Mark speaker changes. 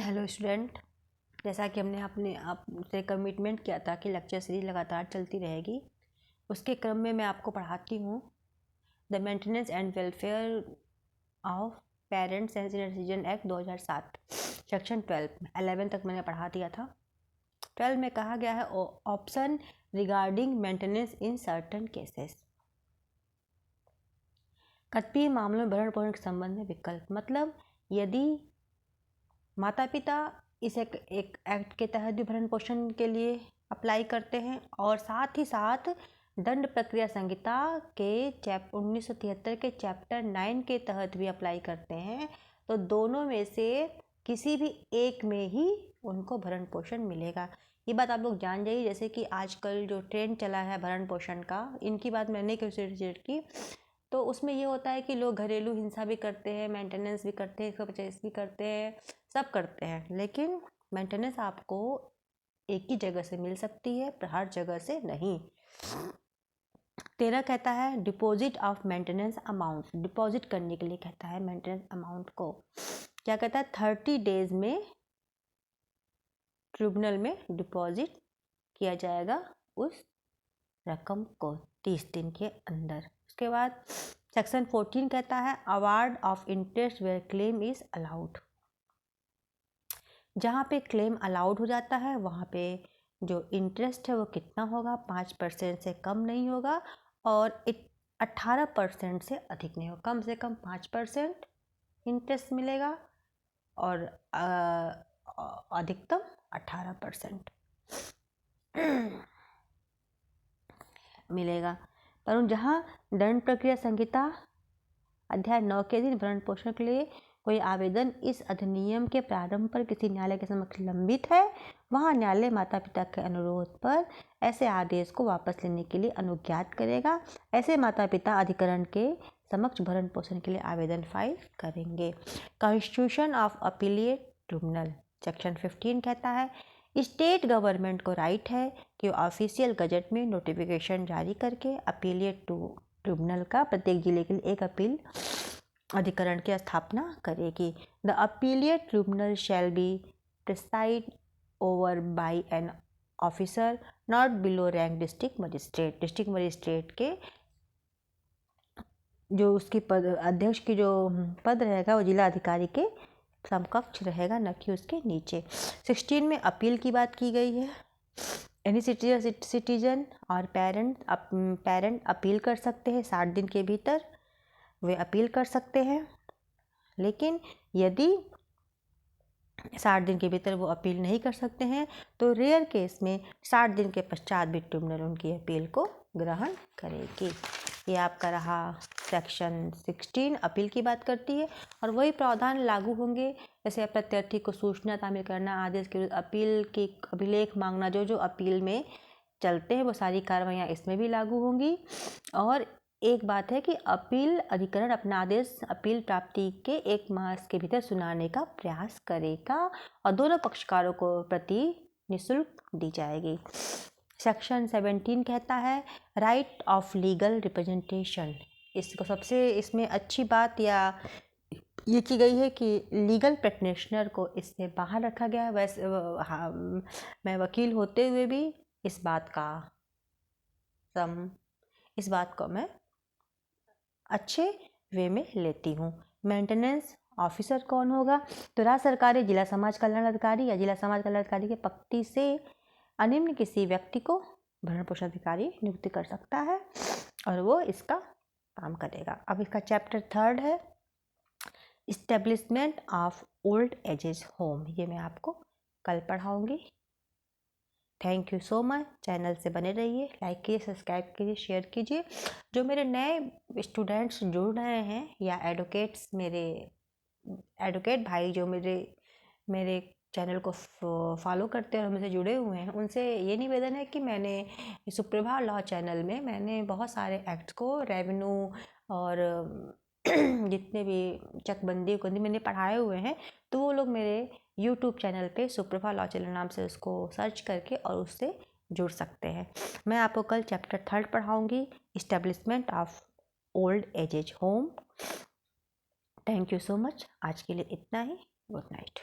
Speaker 1: Hello student, जैसा कि हमने अपने आपसे कमिटमेंट किया था कि लेक्चर सीरीज लगातार चलती रहेगी, उसके क्रम में मैं आपको पढ़ाती हूँ the maintenance and welfare of parents and senior citizen act 2007 section 11 तक मैंने पढ़ा दिया था। 12 में कहा गया है option regarding maintenance in certain cases. कतिपय मामलों में भरण पोषण के संबंध में विकल्प, मतलब यदि माता पिता इस एक एक्ट के तहत भी भरण पोषण के लिए अप्लाई करते हैं और साथ ही साथ दंड प्रक्रिया संहिता के 1973 के चैप्टर 9 के तहत भी अप्लाई करते हैं, तो दोनों में से किसी भी एक में ही उनको भरण पोषण मिलेगा। ये बात आप लोग जान जाइए। जैसे कि आजकल जो ट्रेंड चला है भरण पोषण का, इनकी बात मैंने कंसिडर की, तो उसमें ये होता है कि लोग घरेलू हिंसा भी करते हैं, मेंटेनेंस भी करते हैं, इसका परचेस भी करते हैं, सब करते हैं, लेकिन मेंटेनेंस आपको एक ही जगह से मिल सकती है, पर हर जगह से नहीं। 13 कहता है deposit of maintenance amount, deposit करने के लिए कहता है मेंटेनेंस अमाउंट को। क्या कहता है 30 डेज में ट्रिब्यूनल में डिपॉजिट किया जाएगा उस रकम को 30 दिन के अंदर। उसके बाद सेक्शन 14 कहता है award of interest where claim is allowed. जहाँ पे क्लेम अलाउड हो जाता है वहाँ पे जो इंटरेस्ट है वो कितना होगा, 5% से कम नहीं होगा और 18% से अधिक नहीं होगा। कम से कम 5% इंटरेस्ट मिलेगा और अधिकतम 18% मिलेगा। पर जहाँ दंड प्रक्रिया संहिता अध्याय 9 के अधीन भरण पोषण के लिए कोई आवेदन इस अधिनियम के प्रारंभ पर किसी न्यायालय के समक्ष लंबित है, वहाँ न्यायालय माता पिता के अनुरोध पर ऐसे आदेश को वापस लेने के लिए अनुज्ञात करेगा। ऐसे माता पिता अधिकरण के समक्ष भरण पोषण के लिए आवेदन फाइल करेंगे। Constitution of appellate tribunal section 15 कहता है स्टेट गवर्नमेंट को राइट है कि ऑफिशियल गजट में नोटिफिकेशन जारी करके अपीलेट ट्रिब्यूनल का प्रत्येक जिले के लिए एक अपील अधिकरण की स्थापना करेगी। The appellate tribunal shall be preside over by an officer not below rank district magistrate. District magistrate के जो उसकी पद अध्यक्ष की जो पद रहेगा वो जिला अधिकारी के समकक्ष रहेगा, न कि उसके नीचे। 16 में अपील की बात की गई है। एनी सिटीजन और पेरेंट अपील कर सकते हैं 60 दिन के भीतर, वे अपील कर सकते हैं। लेकिन यदि 60 दिन के भीतर वो अपील नहीं कर सकते हैं तो रेयर केस में 60 दिन के पश्चात भी ट्रिब्यूनल उनकी अपील को ग्रहण करेगी। ये आपका रहा सेक्शन 16 अपील की बात करती है और वही प्रावधान लागू होंगे जैसे प्रत्यार्थी को सूचना तामील करना, आदेश के विरुद्ध अपील की अभिलेख मांगना, जो अपील में चलते हैं वो सारी कार्रवाइयाँ इसमें भी लागू होंगी। और एक बात है कि अपील अधिकरण अपना आदेश अपील प्राप्ति के 1 मास के भीतर सुनाने का प्रयास करेगा और दोनों पक्षकारों को प्रति निःशुल्क दी जाएगी। सेक्शन 17 कहता है राइट ऑफ लीगल रिप्रेजेंटेशन। इसको सबसे इसमें अच्छी बात या ये की गई है कि लीगल प्रैक्टिशनर को इससे बाहर रखा गया है। वैसे मैं वकील होते हुए भी इस बात को मैं अच्छे वे में लेती हूँ। मेंटेनेंस ऑफिसर कौन होगा, तो राज्य सरकारी जिला समाज कल्याण अधिकारी या जिला समाज कल्याण अधिकारी के पंक्ति से अनिम्न किसी व्यक्ति को भरण पोषण अधिकारी नियुक्त कर सकता है और वो इसका काम करेगा। अब इसका चैप्टर 3 है establishment of old ages home. ये मैं आपको कल पढ़ाऊँगी। Thank you so much. Channel से बने रहिए, लाइक कीजिए, सब्सक्राइब कीजिए, शेयर कीजिए। जो मेरे नए स्टूडेंट्स जुड़ रहे हैं या एडवोकेट भाई जो मेरे चैनल को फॉलो करते हैं और मुझसे जुड़े हुए हैं, उनसे ये निवेदन है कि मैंने सुप्रभा लॉ चैनल में मैंने बहुत सारे एक्ट्स को, रेवेन्यू और जितने भी चकबंदी उकबंदी मैंने पढ़ाए हुए हैं, तो वो लोग मेरे यूट्यूब चैनल पे सुप्रभा लॉ चैनल नाम से उसको सर्च करके और उससे जुड़ सकते हैं। मैं आपको कल चैप्टर 3 पढ़ाऊँगी establishment of old ages home. Thank you so much. आज के लिए इतना ही। Good night.